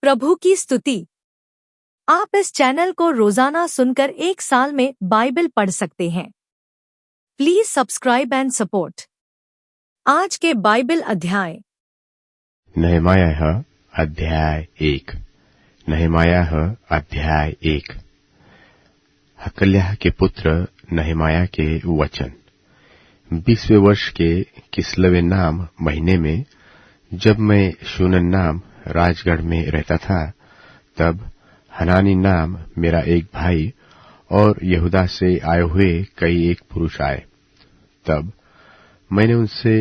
प्रभु की स्तुति। आप इस चैनल को रोजाना सुनकर 1 साल में बाइबल पढ़ सकते हैं। Please subscribe and support. आज के बाइबल अध्याय। नहमायाह अध्याय 1। नहमायाह अध्याय 1। हकल्याह के पुत्र नहमायाह के वचन। 20वें वर्ष के किस्लेव नाम महीने में, जब मैं शूनन नाम राजगढ़ में रहता था, तब हनानी नाम मेरा एक भाई और यहूदा से आए हुए कई एक पुरुष आए। तब मैंने उनसे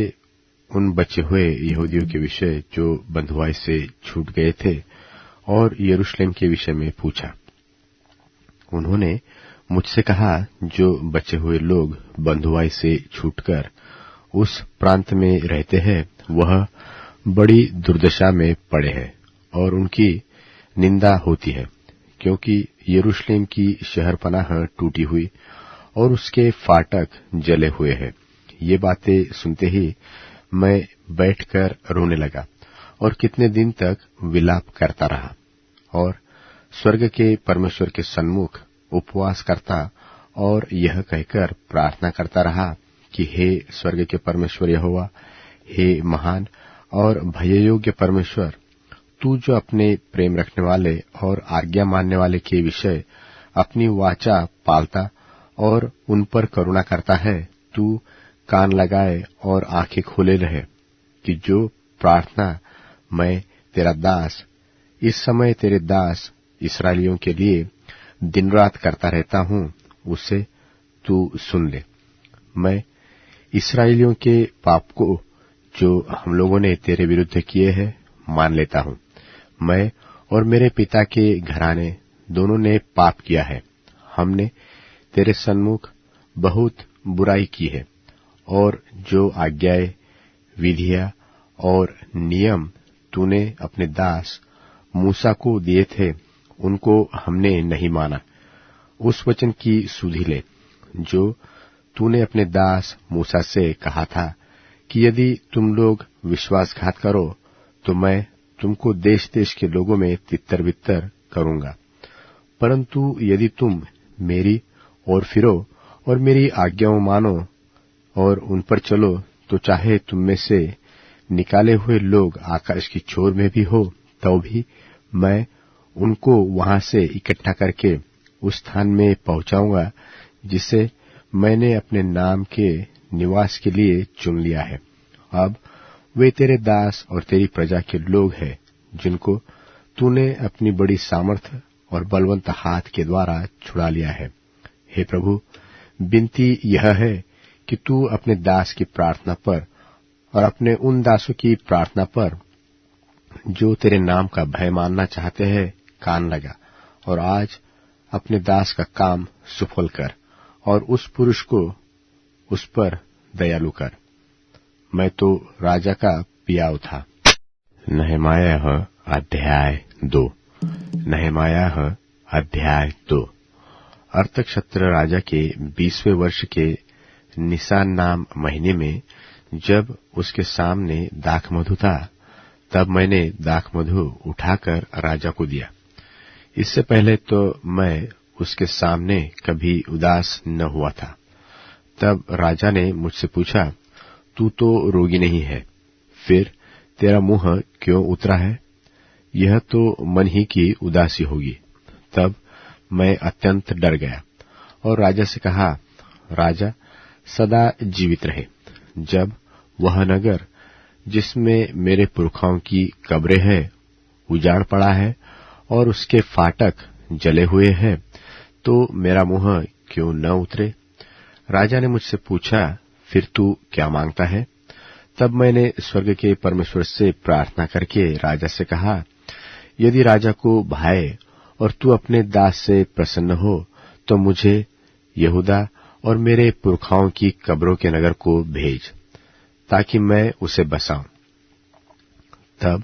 उन बचे हुए यहूदियों के विषय जो बंधुआई से छूट गए थे और यरूशलेम के विषय में पूछा। उन्होंने मुझसे कहा, जो बचे हुए लोग बंधुआई से छूटकर उस प्रांत में रहते हैं, वह बड़ी दुर्दशा में पड़े हैं और उनकी निंदा होती है, क्योंकि यरूशलेम की शहरपनाह टूटी हुई और उसके फाटक जले हुए हैं। ये बातें सुनते ही मैं बैठकर रोने लगा और कितने दिन तक विलाप करता रहा और स्वर्ग के परमेश्वर के सन्मुख उपवास करता और यह कहकर प्रार्थना करता रहा कि हे स्वर्ग के परमेश्वर यहोवा, हे महान और भययोग्य परमेश्वर, तू जो अपने प्रेम रखने वाले और आज्ञा मानने वाले के विषय अपनी वाचा पालता और उन पर करुणा करता है, तू कान लगाए और आंखें खोले रहे कि जो प्रार्थना मैं तेरा दास इस समय तेरे दास इस्राएलियों के लिए दिन रात करता रहता हूं, उसे तू सुन ले। मैं इस्राएलियों के पाप को जो हम लोगों ने तेरे विरुद्ध किए हैं मान लेता हूं। मैं और मेरे पिता के घराने दोनों ने पाप किया है। हमने तेरे सन्मुख बहुत बुराई की है और जो आज्ञाएं, विधियां और नियम तूने अपने दास मूसा को दिए थे, उनको हमने नहीं माना। उस वचन की सुधि ले जो तूने अपने दास मूसा से कहा था कि यदि तुम लोग विश्वासघात करो तो मैं तुमको देश देश के लोगों में तितर बितर करूंगा। परंतु यदि तुम मेरी ओर फिरो और मेरी आज्ञाओं मानो और उन पर चलो, तो चाहे तुम में से निकाले हुए लोग आकाश की छोर में भी हो, तो भी मैं उनको वहां से इकट्ठा करके उस स्थान में पहुंचाऊंगा जिसे मैंने अपने नाम के निवास के लिए चुन लिया है। अब वे तेरे दास और तेरी प्रजा के लोग हैं, जिनको तूने अपनी बड़ी सामर्थ और बलवंत हाथ के द्वारा छुड़ा लिया है। हे प्रभु, विनती यह है कि तू अपने दास की प्रार्थना पर और अपने उन दासों की प्रार्थना पर जो तेरे नाम का भय मानना चाहते हैं कान लगा और आज अपने दास का काम सफल कर और उस पुरुष को उस पर दयालु कर। मैं तो राजा का पियाव था। नहमायाह अध्याय 2। नहमायाह अध्याय 2। अर्थक्षत्र राजा के 20वें वर्ष के निसान नाम महीने में, जब उसके सामने दाखमधु था, तब मैंने दाखमधु उठाकर राजा को दिया। इससे पहले तो मैं उसके सामने कभी उदास न हुआ था। तब राजा ने मुझसे पूछा, तू तो रोगी नहीं है, फिर तेरा मुंह क्यों उतरा है? यह तो मन ही की उदासी होगी। तब मैं अत्यंत डर गया और राजा से कहा, राजा सदा जीवित रहे। जब वह नगर जिसमें मेरे पुरखाओं की कब्रें हैं उजाड़ पड़ा है और उसके फाटक जले हुए हैं, तो मेरा मुंह क्यों न उतरे? राजा ने मुझसे पूछा, फिर तू क्या मांगता है? तब मैंने स्वर्ग के परमेश्वर से प्रार्थना करके राजा से कहा, यदि राजा को भाए और तू अपने दास से प्रसन्न हो, तो मुझे यहूदा और मेरे पुरखाओं की कब्रों के नगर को भेज, ताकि मैं उसे बसाऊं। तब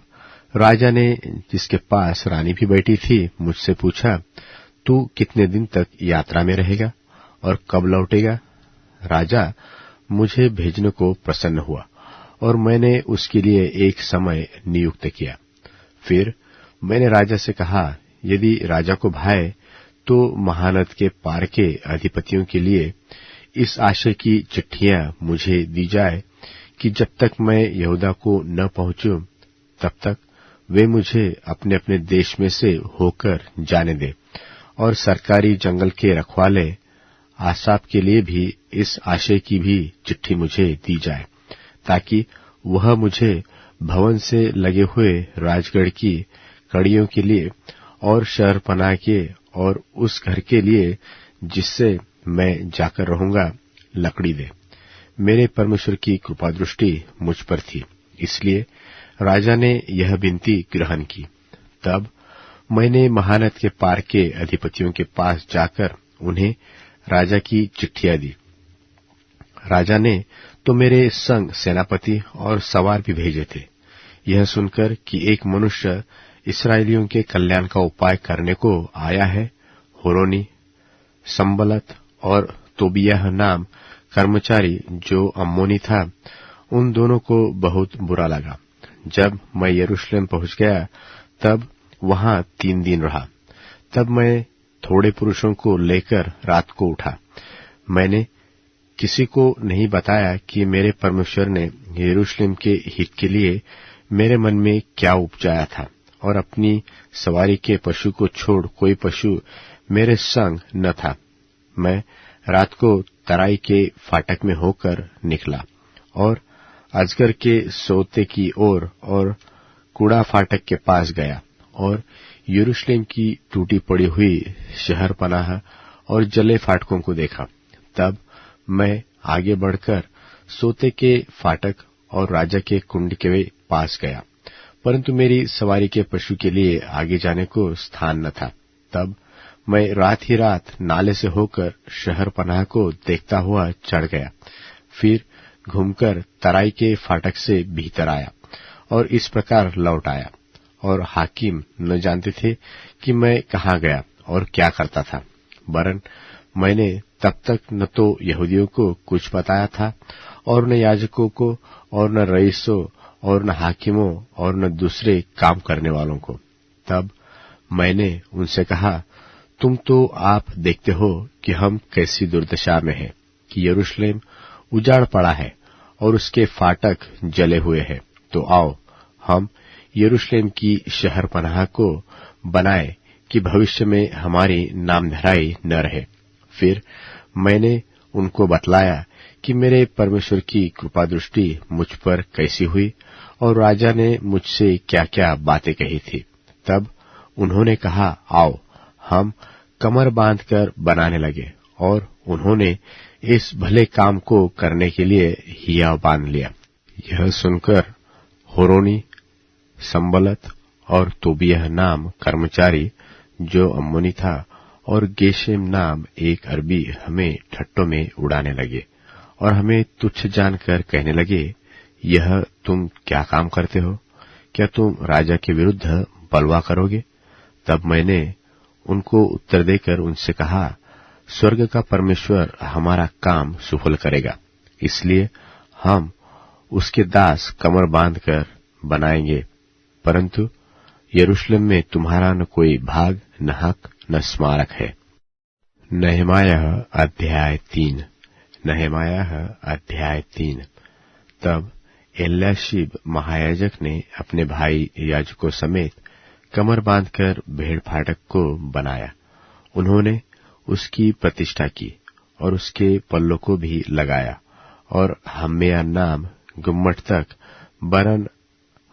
राजा ने, जिसके पास रानी भी बैठी थी, मुझसे पूछा, तू कितने दिन तक यात्रा में रहेगा और कब लौटेगा? राजा मुझे भेजने को प्रसन्न हुआ और मैंने उसके लिए एक समय नियुक्त किया। फिर मैंने राजा से कहा, यदि राजा को भाए तो महानद के पार के अधिपतियों के लिए इस आशय की चिट्ठियां मुझे दी जाए कि जब तक मैं यहूदा को न पहुंचूं तब तक वे मुझे अपने अपने देश में से होकर जाने दे, और सरकारी जंगल के रखवाले आसाप के लिए भी इस आशय की भी चिट्ठी मुझे दी जाए, ताकि वह मुझे भवन से लगे हुए राजगढ़ की कड़ियों के लिए और शहरपनाह के और उस घर के लिए जिससे मैं जाकर रहूंगा लकड़ी दे। मेरे परमेश्वर की कृपा दृष्टि मुझ पर थी, इसलिए राजा ने यह विनती ग्रहण की। तब मैंने महानद के पार के अधिपतियों के पास जाकर उन्हें राजा की चिट्ठियां दी। राजा ने तो मेरे संग सेनापति और सवार भी भेजे थे, यह सुनकर कि एक मनुष्य इस्राएलियों के कल्याण का उपाय करने को आया है। होरोनी, संबलत और तोबियाह नाम कर्मचारी जो अम्मोनी था, उन दोनों को बहुत बुरा लगा। जब मैं यरूशलेम पहुंच गया तब वहां 3 दिन रहा। तब मैं थोड़े पुरुषों को लेकर रात को उठा। मैंने किसी को नहीं बताया कि मेरे परमेश्वर ने यरूशलेम के हित के लिए मेरे मन में क्या उपजाया था, और अपनी सवारी के पशु को छोड़ कोई पशु मेरे संग न था। मैं रात को तराई के फाटक में होकर निकला और अजगर के सोते की ओर और कूड़ा फाटक के पास गया और यरूशलेम की टूटी पड़ी हुई शहरपनाह और जले फाटकों को देखा। तब मैं आगे बढ़कर सोते के फाटक और राजा के कुंड के पास गया, परंतु मेरी सवारी के पशु के लिए आगे जाने को स्थान न था। तब मैं रात ही रात नाले से होकर शहरपनाह को देखता हुआ चढ़ गया, फिर घूमकर तराई के फाटक से भीतर आया और इस प्रकार लौट आया। और हाकिम न जानते थे कि मैं कहाँ गया और क्या करता था, वरन मैंने तब तक न तो यहूदियों को कुछ बताया था और न याजकों को और न रईसों और न हाकिमों और न दूसरे काम करने वालों को। तब मैंने उनसे कहा, तुम तो आप देखते हो कि हम कैसी दुर्दशा में हैं, कि यरूशलेम उजाड़ पड़ा है और उसके फाटक जले हुए हैं। तो आओ हम यरूशलेम की शहरपनाह को बनाए कि भविष्य में हमारी नामधराई न रहे। फिर मैंने उनको बतलाया कि मेरे परमेश्वर की कृपा दृष्टि मुझ पर कैसी हुई और राजा ने मुझसे क्या क्या बातें कही थी। तब उन्होंने कहा, आओ हम कमर बांधकर बनाने लगे, और उन्होंने इस भले काम को करने के लिए हिया बांध लिया। यह सुनकर होरोनी, संबलत और तोबियाह नाम कर्मचारी जो अम्मोनी था और गेशेम नाम एक अरबी हमें ठट्टों में उड़ाने लगे और हमें तुच्छ जानकर कहने लगे, यह तुम क्या काम करते हो? क्या तुम राजा के विरुद्ध बलवा करोगे? तब मैंने उनको उत्तर देकर उनसे कहा, स्वर्ग का परमेश्वर हमारा काम सफल करेगा, इसलिए हम उसके दास कमर बांधकर बनाएंगे, परंतु यरूशलेम में तुम्हारा न कोई भाग, न हक, न स्मारक है। नहमायाह अध्याय 3। नहमायाह अध्याय 3। तब एल्याशीब महायाजक ने अपने भाई याजकों समेत कमर बांधकर भेड़ फाटक को बनाया। उन्होंने उसकी प्रतिष्ठा की और उसके पल्लों को भी लगाया, और हम्मेया नाम गुम्मट तक, वरन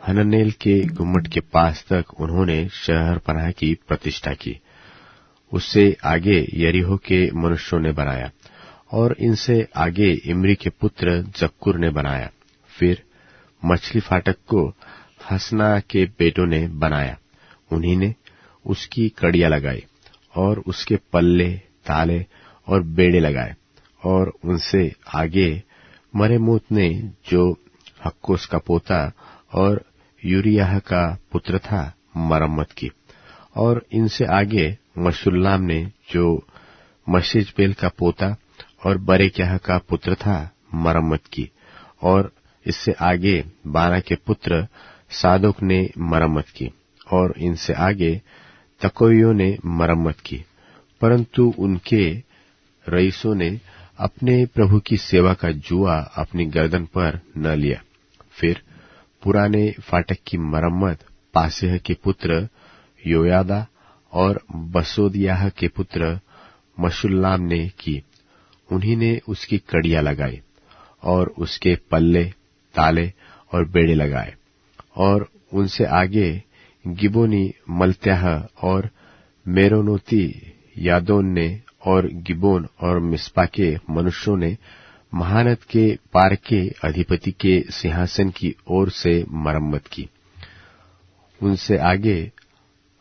हननेल के गुम्मट के पास तक उन्होंने शहरपनाह की प्रतिष्ठा की। उससे आगे यरीहो के मनुष्यों ने बनाया, और इनसे आगे इमरी के पुत्र जक्कुर ने बनाया। फिर मछली फाटक को हसना के बेटों ने बनाया। उन्हीं ने उसकी कड़ियां लगाई और उसके पल्ले, ताले और बेड़े लगाए, और उनसे आगे मरेमोत ने, जो हक्कोस का पोता और यूरियाह का पुत्र था, मरम्मत की। और इनसे आगे मशुल्लाम ने, जो मशीजबेल का पोता और बरेक्याह का पुत्र था, मरम्मत की। और इससे आगे बाना के पुत्र सादोक ने मरम्मत की। और इनसे आगे तकोइयों ने मरम्मत की, परंतु उनके रईसों ने अपने प्रभु की सेवा का जुआ अपनी गर्दन पर न लिया। फिर पुराने फाटक की मरम्मत पासेह के पुत्र योयादा और बसोदियाह के पुत्र मशुल्लाम ने की। उन्हीं ने उसकी कड़ियां लगाई और उसके पल्ले, ताले और बेड़े लगाए। और उनसे आगे गिबोनी मल्त्याह और मेरोनोती यादोन ने और गिबोन और मिस्पा के मनुष्यों ने महानद के पार के अधिपति के सिंहासन की ओर से मरम्मत की। उनसे आगे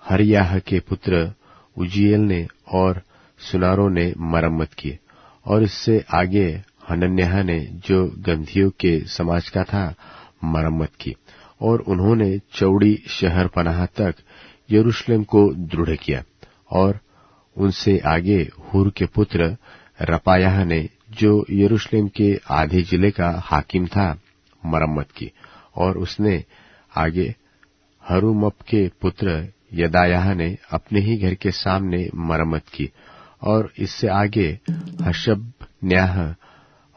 हरियाह के पुत्र उजिएल ने और सुनारों ने मरम्मत की। और इससे आगे हनन्याह ने, जो गंधियों के समाज का था, मरम्मत की। और उन्होंने चौड़ी शहर पनाह तक यरूशलेम को दृढ़ किया। और उनसे आगे हुर के पुत्र रपायाह ने, जो यरूशलेम के आधे जिले का हाकिम था, मरम्मत की। और उसने आगे हरुमप के पुत्र यदायाह ने अपने ही घर के सामने मरम्मत की। और इससे आगे हशबन्याह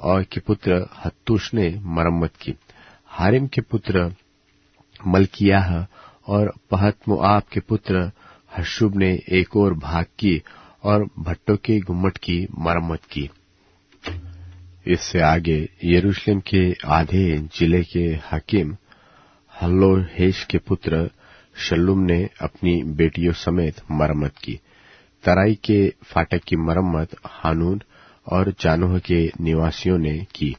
और के पुत्र हत्तूश ने मरम्मत की। हारिम के पुत्र मल्कियाह और पहत-मोआब के पुत्र हशुब ने एक और भाग की और भट्टों के गुम्मट की मरम्मत की। इससे आगे यरूशलेम के आधे जिले के हाकिम हल्लोहेश के पुत्र शल्लुम ने अपनी बेटियों समेत मरम्मत की। तराई के फाटक की मरम्मत हानून और जानोह के निवासियों ने की।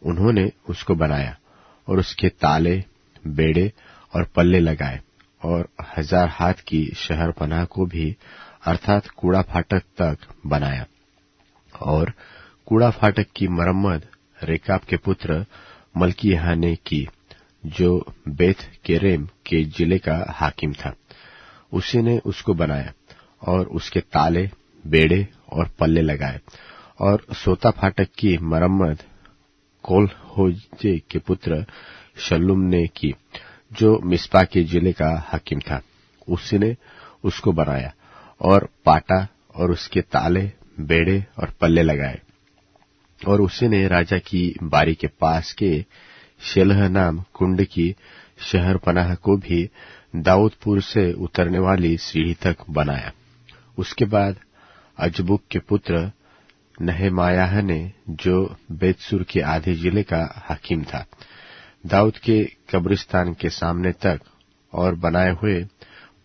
उन्होंने उसको बनाया और उसके ताले, बेड़े और पल्ले लगाए। और 1000 हाथ की शहर पनाह को भी, अर्थात कूड़ा फाटक तक बनाया। और कूड़ा फाटक की मरम्मत रेकाब के पुत्र मल्कियाह ने की, जो बेथ केरेम के जिले का हाकिम था। उसी ने उसको बनाया और उसके ताले, बेड़े और पल्ले लगाए। और सोता फाटक की मरम्मत कोलहोजे के पुत्र शल्लुम ने की, जो मिस्पा के जिले का हाकिम था। उसी ने उसको बनाया और पाटा और उसके ताले, बेड़े और पल्ले लगाए। और उसी ने राजा की बारी के पास के शेलह नाम कुंड की शहर पनाह को भी दाऊदपुर से उतरने वाली सीढ़ी तक बनाया। उसके बाद अजबुक के पुत्र नहमायाह ने, जो बेतसुर के आधे जिले का हाकिम था, दाऊद के कब्रिस्तान के सामने तक और बनाए हुए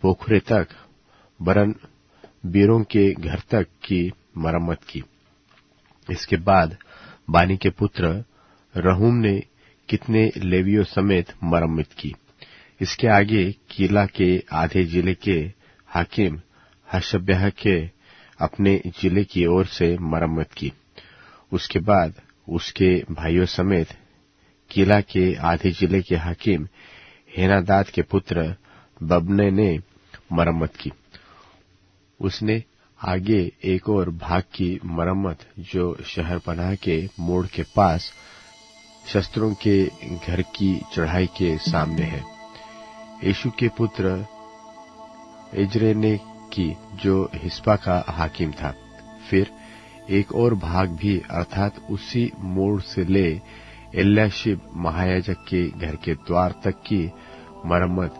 पोखरे तक, वरन बीरों के घर तक की मरम्मत की। इसके बाद बानी के पुत्र रहूम ने कितने लेवियों समेत मरम्मत की। इसके आगे कीला के आधे जिले के हाकिम हशब्याह के अपने जिले की ओर से मरम्मत की। उसके बाद उसके भाइयों समेत कीला के आधे जिले के हाकिम हेनादाद के पुत्र बबने ने मरम्मत की। उसने आगे एक और भाग की मरम्मत, जो शहर पनाह के मोड़ के पास शस्त्रों के घर की चढ़ाई के सामने है, यीशु के पुत्र एजरे ने की, जो हिस्पा का हाकिम था। फिर एक और भाग भी, अर्थात उसी मोड़ से ले एल्याशिब महायाजक के घर के द्वार तक की मरम्मत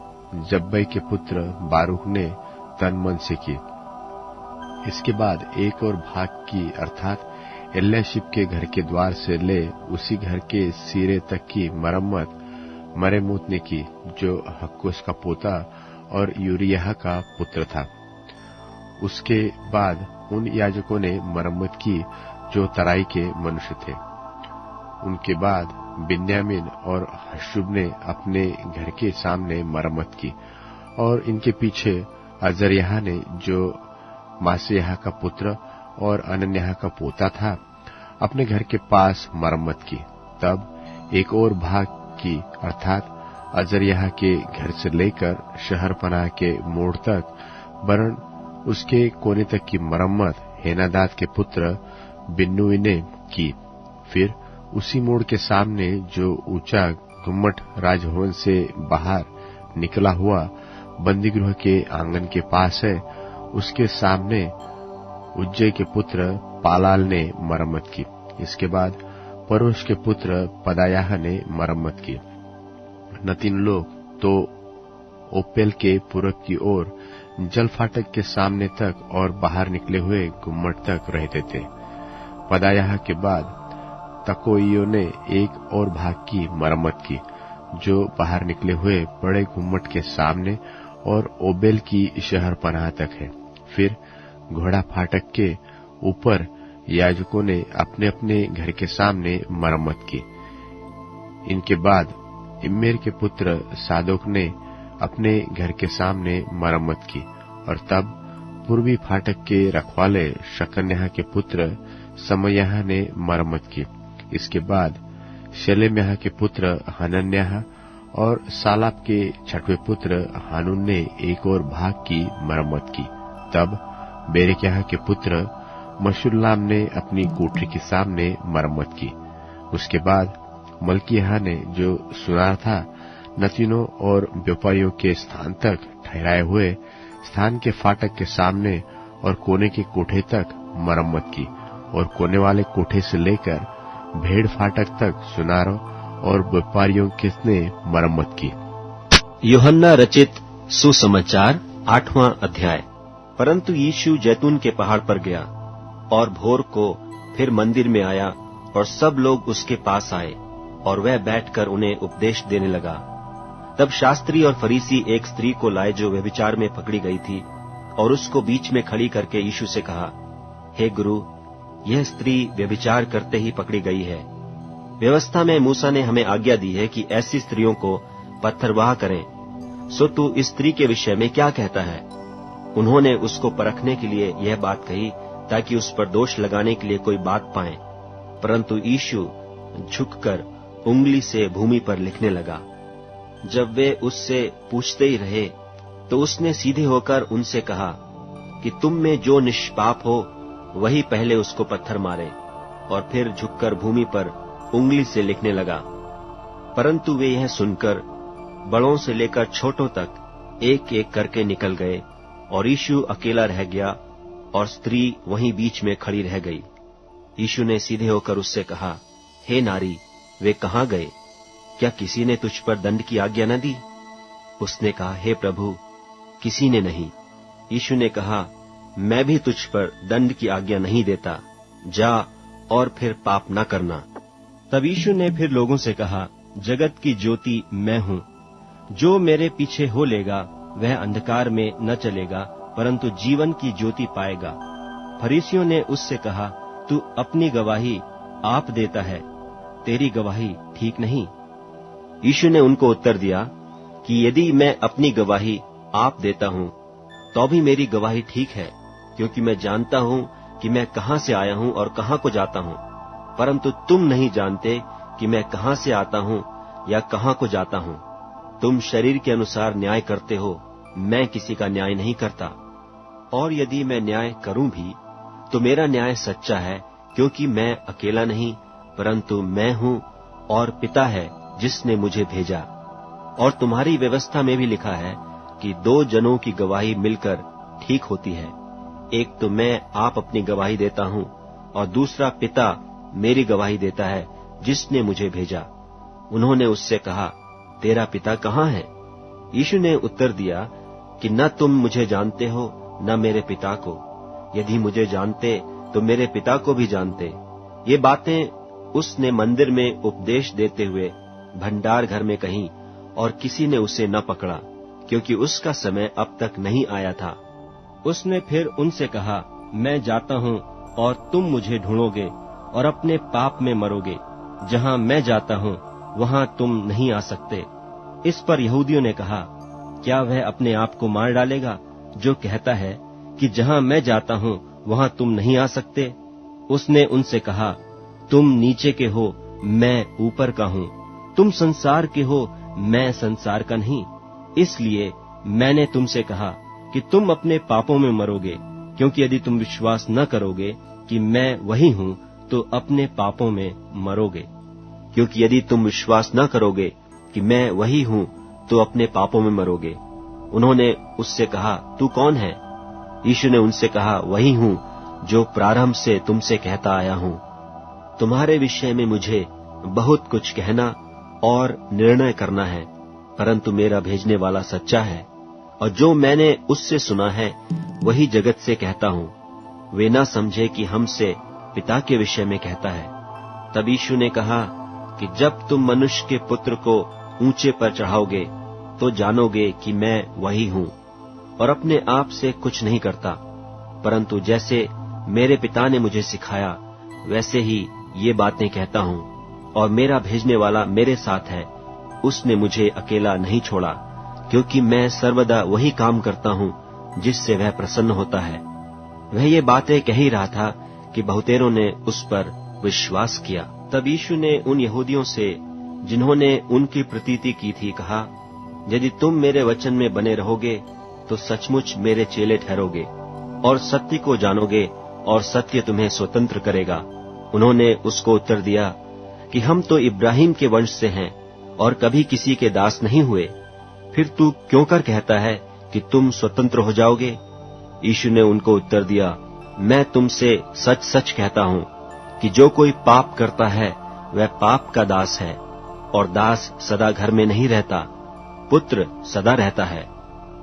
जब्बै के पुत्र बारूक ने तन मन से की। इसके बाद एक और भाग की, अर्थात एल्याशिब के घर के द्वार से ले उसी घर के सिरे तक की मरम्मत मरेमोत ने की, जो हक्कोस का पोता और यूरियह का पुत्र था। उसके बाद उन याजकों ने मरम्मत की जो तराई के मनुष्य थे। उनके बाद बिन्यामीन और हशुब ने अपने घर के सामने मरम्मत की, और इनके पीछे अजर्याह ने, जो मासेयाह का पुत्र और अनन्याह का पोता था, अपने घर के पास मरम्मत की। तब एक और भाग की, अर्थात अजर्याह के घर से लेकर शहर पनाह के मोड़ तक, वरन उसके कोने तक की मरम्मत हेनादाद के पुत्र बिन्नुई ने की। फिर उसी मोड़ के सामने जो ऊंचा गुम्मट राजभवन से बाहर निकला हुआ बंदीगृह के आंगन के पास है, उसके सामने उज्जय के पुत्र पालाल ने मरम्मत की। इसके बाद परोश के पुत्र पदायाह ने मरम्मत की। न तीन लोग तो ओपेल के पूरब की ओर जल फाटक के सामने तक और बाहर निकले हुए गुम्मट तक रहते थे। पदायाह के बाद तकोइयों ने एक और भाग की मरम्मत की, जो बाहर निकले हुए बड़े गुम्मट के सामने और ओबेल की शहर पनाह तक है। फिर घोड़ा फाटक के ऊपर याजकों ने अपने अपने घर के सामने मरम्मत की। इनके बाद इम्मेर के पुत्र सादोक ने अपने घर के सामने मरम्मत की, और तब पूर्वी फाटक के रखवाले शकन्याह के पुत्र समयाह ने मरम्मत की। इसके बाद शलेम्याह के पुत्र हनन्याह और सालाप के छठवें पुत्र हानून ने एक और भाग की मरम्मत की। तब बेरेक्याह के पुत्र मशुल्लाम ने अपनी कोठरी के सामने मरम्मत की। उसके बाद मल्कियाह ने, जो सुनार था, नतीनों और व्यापारियों के स्थान तक ठहराए हुए स्थान के फाटक के सामने और कोने के कोठे तक मरम्मत की, और कोने वाले कोठे से लेकर भेड़ फाटक तक सुनारों और व्यापारियों ने मरम्मत की। यूहन्ना रचित सुसमाचार 8वां अध्याय। परंतु यीशु जैतून के पहाड़ पर गया और भोर को फिर मंदिर में आया, और सब लोग उसके पास आए, और वह बैठकर उन्हें उपदेश देने लगा। तब शास्त्री और फरीसी एक स्त्री को लाए जो व्यभिचार में पकड़ी गई थी, और उसको बीच में खड़ी करके यीशु से कहा, हे गुरु, यह स्त्री व्यभिचार करते ही पकड़ी गई है। व्यवस्था में मूसा ने हमें आज्ञा दी है कि ऐसी स्त्रियों को पत्थरवाह करें। सो तू इस स्त्री के विषय में क्या कहता है? उन्होंने उसको परखने के लिए यह बात कही, ताकि उस पर दोष लगाने के लिए कोई बात पाएं। परंतु यीशु झुककर उंगली से भूमि पर लिखने लगा। जब वे उससे पूछते ही रहे, तो उसने सीधे होकर उनसे कहा कि तुम में जो निष्पाप हो वही पहले उसको पत्थर मारे। और फिर झुककर भूमि पर उंगली से लिखने लगा। परंतु वे यह सुनकर बड़ों से लेकर छोटों तक एक एक करके निकल गए, और यीशु अकेला रह गया, और स्त्री वहीं बीच में खड़ी रह गई। यीशु ने सीधे होकर उससे कहा, हे नारी, वे कहाँ गए? क्या किसी ने तुझ पर दंड की आज्ञा न दी? उसने कहा, हे प्रभु, किसी ने नहीं। यीशु ने कहा, मैं भी तुझ पर दंड की आज्ञा नहीं देता, जा और फिर पाप न करना। तब यीशु ने फिर लोगों से कहा, जगत की ज्योति मैं हूँ। जो मेरे पीछे हो लेगा वह अंधकार में न चलेगा, परंतु जीवन की ज्योति पाएगा। फरीसियों ने उससे कहा, तू अपनी गवाही आप देता है, तेरी गवाही ठीक नहीं। यीशु ने उनको उत्तर दिया कि यदि मैं अपनी गवाही आप देता हूँ, तो भी मेरी गवाही ठीक है, क्योंकि मैं जानता हूँ कि मैं कहाँ से आया हूँ और कहाँ को जाता हूँ। परंतु तुम नहीं जानते कि मैं कहाँ से आता हूँ या कहाँ को जाता हूँ। तुम शरीर के अनुसार न्याय करते हो, मैं किसी का न्याय नहीं करता। और यदि मैं न्याय करूं भी, तो मेरा न्याय सच्चा है, क्योंकि मैं अकेला नहीं, परंतु मैं हूँ और पिता है जिसने मुझे भेजा। और तुम्हारी व्यवस्था में भी लिखा है कि 2 जनों की गवाही मिलकर ठीक होती है। एक तो मैं आप अपनी गवाही देता हूँ, और दूसरा पिता मेरी गवाही देता है जिसने मुझे भेजा। उन्होंने उससे कहा, तेरा पिता कहाँ है? यीशु ने उत्तर दिया कि न तुम मुझे जानते हो, न मेरे पिता को। यदि मुझे जानते तो मेरे पिता को भी जानते। ये बातें उसने मंदिर में उपदेश देते हुए भंडार घर में कहीं, और किसी ने उसे न पकड़ा, क्योंकि उसका समय अब तक नहीं आया था। उसने फिर उनसे कहा, मैं जाता हूँ और तुम मुझे ढूंढोगे और अपने पाप में मरोगे। जहाँ मैं जाता हूँ वहाँ तुम नहीं आ सकते। इस पर यहूदियों ने कहा, क्या वह अपने आप को मार डालेगा जो कहता है कि जहाँ मैं जाता हूँ वहाँ तुम नहीं आ सकते? उसने उनसे कहा, तुम नीचे के हो, मैं ऊपर का हूँ। तुम संसार के हो, मैं संसार का नहीं। इसलिए मैंने तुमसे कहा कि तुम अपने पापों में मरोगे, क्योंकि यदि तुम विश्वास न करोगे कि मैं वही हूँ, तो अपने पापों में मरोगे। क्योंकि यदि तुम विश्वास न करोगे कि मैं वही हूँ, तो अपने पापों में मरोगे। उन्होंने उससे कहा, तू कौन है? यीशु ने उनसे कहा, वही हूं जो प्रारंभ से तुमसे कहता आया हूं। तुम्हारे विषय में मुझे बहुत कुछ कहना और निर्णय करना है, परंतु मेरा भेजने वाला सच्चा है, और जो मैंने उससे सुना है वही जगत से कहता हूं। वे न समझे कि हमसे पिता के विषय में कहता है। तब यीशु ने कहा कि जब तुम मनुष्य के पुत्र को ऊंचे पर चढ़ाओगे तो जानोगे कि मैं वही हूं, और अपने आप से कुछ नहीं करता, परंतु जैसे मेरे पिता ने मुझे सिखाया वैसे ही ये बातें कहता हूं। और मेरा भेजने वाला मेरे साथ है, उसने मुझे अकेला नहीं छोड़ा, क्योंकि मैं सर्वदा वही काम करता हूं जिससे वह प्रसन्न होता है। वह ये बातें कह ही रहा था कि बहुतेरों ने उस पर विश्वास किया। तब यीशु ने उन यहूदियों से जिन्होंने उनकी प्रतीति की थी कहा, यदि तुम मेरे वचन में बने रहोगे तो सचमुच मेरे चेले ठहरोगे और सत्य को जानोगे और सत्य तुम्हें स्वतंत्र करेगा। उन्होंने उसको उत्तर दिया कि हम तो इब्राहिम के वंश से हैं और कभी किसी के दास नहीं हुए, फिर तू क्यों कर कहता है कि तुम स्वतंत्र हो जाओगे? यीशु ने उनको उत्तर दिया, मैं तुमसे सच सच कहता हूं कि जो कोई पाप करता है वह पाप का दास है, और दास सदा घर में नहीं रहता, पुत्र सदा रहता है।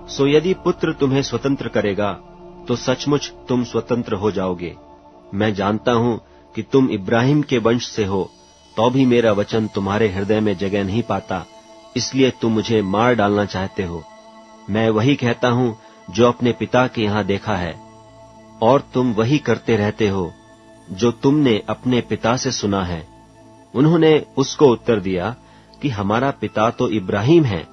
सो यदि पुत्र तुम्हें स्वतंत्र करेगा तो सचमुच तुम स्वतंत्र हो जाओगे। मैं जानता हूं कि तुम इब्राहिम के वंश से हो, तो भी मेरा वचन तुम्हारे हृदय में जगह नहीं पाता, इसलिए तुम मुझे मार डालना चाहते हो। मैं वही कहता हूं जो अपने पिता के यहां देखा है, और तुम वही करते रहते हो जो तुमने अपने पिता से सुना है। उन्होंने उसको उत्तर दिया कि हमारा पिता तो इब्राहिम है।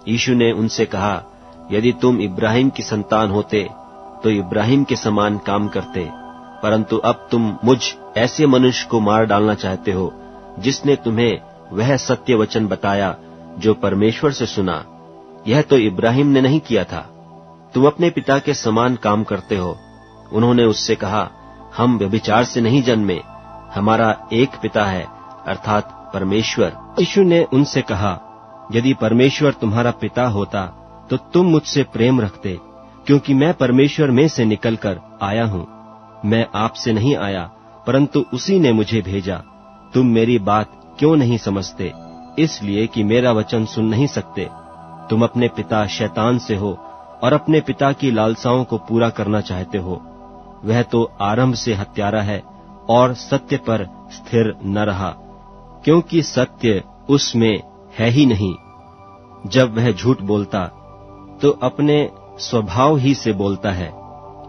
यीशु ने उनसे कहा, यदि तुम इब्राहिम की संतान होते तो इब्राहिम के समान काम करते, परंतु अब तुम मुझ ऐसे मनुष्य को मार डालना चाहते हो जिसने तुम्हें वह सत्य वचन बताया जो परमेश्वर से सुना। यह तो इब्राहिम ने नहीं किया था। तुम अपने पिता के समान काम करते हो। उन्होंने उससे कहा, हम व्यभिचार से नहीं जन्मे, हमारा एक पिता है, अर्थात परमेश्वर। यीशु ने उनसे कहा, यदि परमेश्वर तुम्हारा पिता होता तो तुम मुझसे प्रेम रखते, क्योंकि मैं परमेश्वर में से निकलकर आया हूं। मैं आपसे नहीं आया, परंतु उसी ने मुझे भेजा। तुम मेरी बात क्यों नहीं समझते? इसलिए कि मेरा वचन सुन नहीं सकते। तुम अपने पिता शैतान से हो और अपने पिता की लालसाओं को पूरा करना चाहते हो। वह तो आरंभ से हत्यारा है और सत्य पर स्थिर न रहा, क्योंकि सत्य उसमें है ही नहीं। जब वह झूठ बोलता तो अपने स्वभाव ही से बोलता है,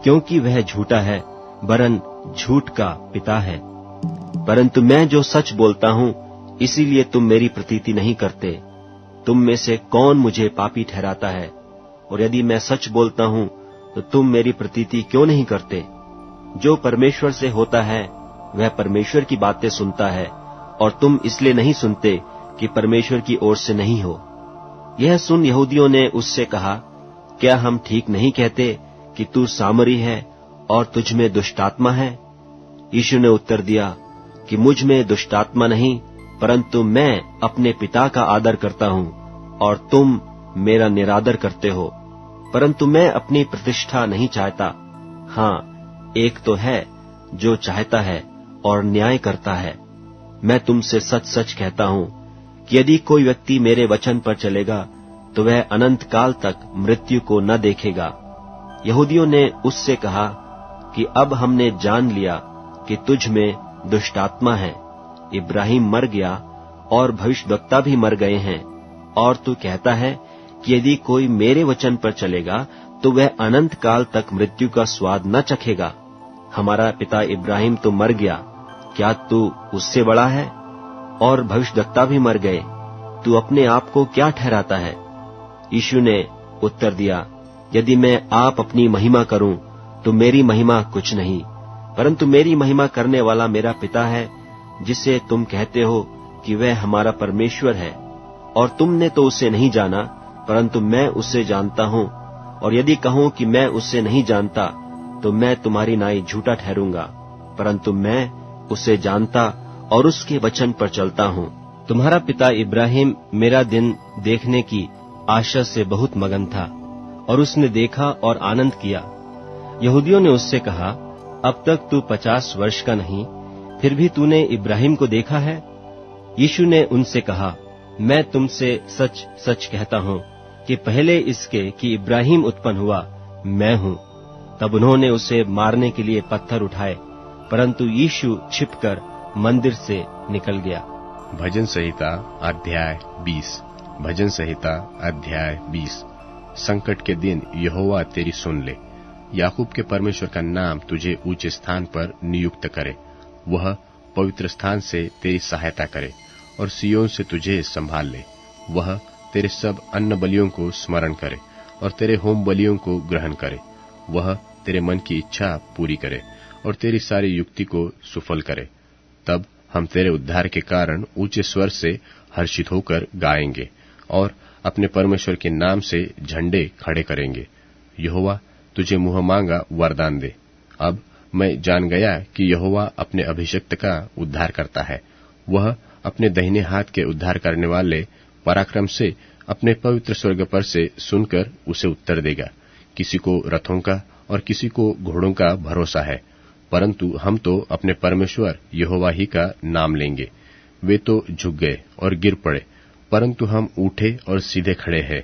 क्योंकि वह झूठा है, वरन झूठ का पिता है। परंतु मैं जो सच बोलता हूं, इसीलिए तुम मेरी प्रतीति नहीं करते। तुम में से कौन मुझे पापी ठहराता है? और यदि मैं सच बोलता हूं तो तुम मेरी प्रतीति क्यों नहीं करते? जो परमेश्वर से होता है वह परमेश्वर की बातें सुनता है, और तुम इसलिए नहीं सुनते कि परमेश्वर की ओर से नहीं हो। यह सुन यहूदियों ने उससे कहा, क्या हम ठीक नहीं कहते कि तू सामरी है और तुझ में दुष्टात्मा है? यीशु ने उत्तर दिया कि मुझ में दुष्टात्मा नहीं, परंतु मैं अपने पिता का आदर करता हूं और तुम मेरा निरादर करते हो। परंतु मैं अपनी प्रतिष्ठा नहीं चाहता। हाँ, एक तो है जो चाहता है और न्याय करता है। मैं तुमसे सच सच कहता हूं कि यदि कोई व्यक्ति मेरे वचन पर चलेगा तो वह अनंत काल तक मृत्यु को न देखेगा। यहूदियों ने उससे कहा कि अब हमने जान लिया कि तुझ में दुष्टात्मा है। इब्राहिम मर गया और भविष्यद्वक्ता भी मर गए हैं, और तू कहता है कि यदि कोई मेरे वचन पर चलेगा तो वह अनंत काल तक मृत्यु का स्वाद न चखेगा। हमारा पिता इब्राहिम तो मर गया, क्या तू उससे बड़ा है? और भविष्यद्वक्ता भी मर गए, तू अपने आप को क्या ठहराता है? यीशु ने उत्तर दिया, यदि मैं आप अपनी महिमा करूं तो मेरी महिमा कुछ नहीं, परंतु मेरी महिमा करने वाला मेरा पिता है, जिसे तुम कहते हो कि वह हमारा परमेश्वर है। और तुमने तो उसे नहीं जाना, परंतु मैं उसे जानता हूं, और यदि कहूं कि मैं उसे नहीं जानता तो मैं तुम्हारी नाई झूठा ठहरूंगा। परंतु मैं उसे जानता और उसके वचन पर चलता हूं। तुम्हारा पिता इब्राहिम मेरा दिन देखने की आशा से बहुत मगन था, और उसने देखा और आनंद किया। यहूदियों ने उससे कहा, अब तक तू 50 वर्ष का नहीं, फिर भी तूने इब्राहिम को देखा है? यीशु ने उनसे कहा, मैं तुमसे सच सच कहता हूँ कि पहले इसके कि इब्राहिम उत्पन्न हुआ, मैं हूँ। तब उन्होंने उसे मारने के लिए पत्थर उठाए, परंतु यीशु छिपकर मंदिर से निकल गया। भजन संहिता अध्याय 20। भजन संहिता अध्याय 20। संकट के दिन यहोवा तेरी सुन ले। याकूब के परमेश्वर का नाम तुझे ऊंचे स्थान पर नियुक्त करे। वह पवित्र स्थान से तेरी सहायता करे और सियोन से तुझे संभाल ले। वह तेरे सब अन्न बलियों को स्मरण करे और तेरे होम बलियों को ग्रहण करे। वह तेरे मन की इच्छा पूरी करे और तेरी सारी युक्ति को सुफल करे। तब हम तेरे उद्धार के कारण ऊंचे स्वर से हर्षित होकर गाएंगे और अपने परमेश्वर के नाम से झंडे खड़े करेंगे। यहोवा तुझे मुंह मांगा वरदान दे। अब मैं जान गया कि यहोवा अपने अभिषिक्त का उद्धार करता है। वह अपने दाहिने हाथ के उद्धार करने वाले पराक्रम से अपने पवित्र स्वर्ग पर से सुनकर उसे उत्तर देगा। किसी को रथों का और किसी को घोड़ों का भरोसा है, परंतु हम तो अपने परमेश्वर यहोवा ही का नाम लेंगे। वे तो झुक गए और गिर पड़े, परंतु हम उठे और सीधे खड़े हैं।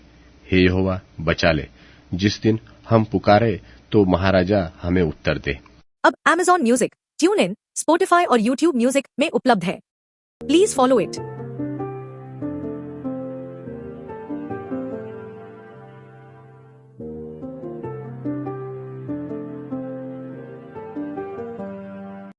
हे यहोवा, बचा ले। जिस दिन हम पुकारे तो महाराजा हमें उत्तर दे। अब Amazon music, tune in, Spotify और YouTube म्यूजिक में उपलब्ध है। Please follow it.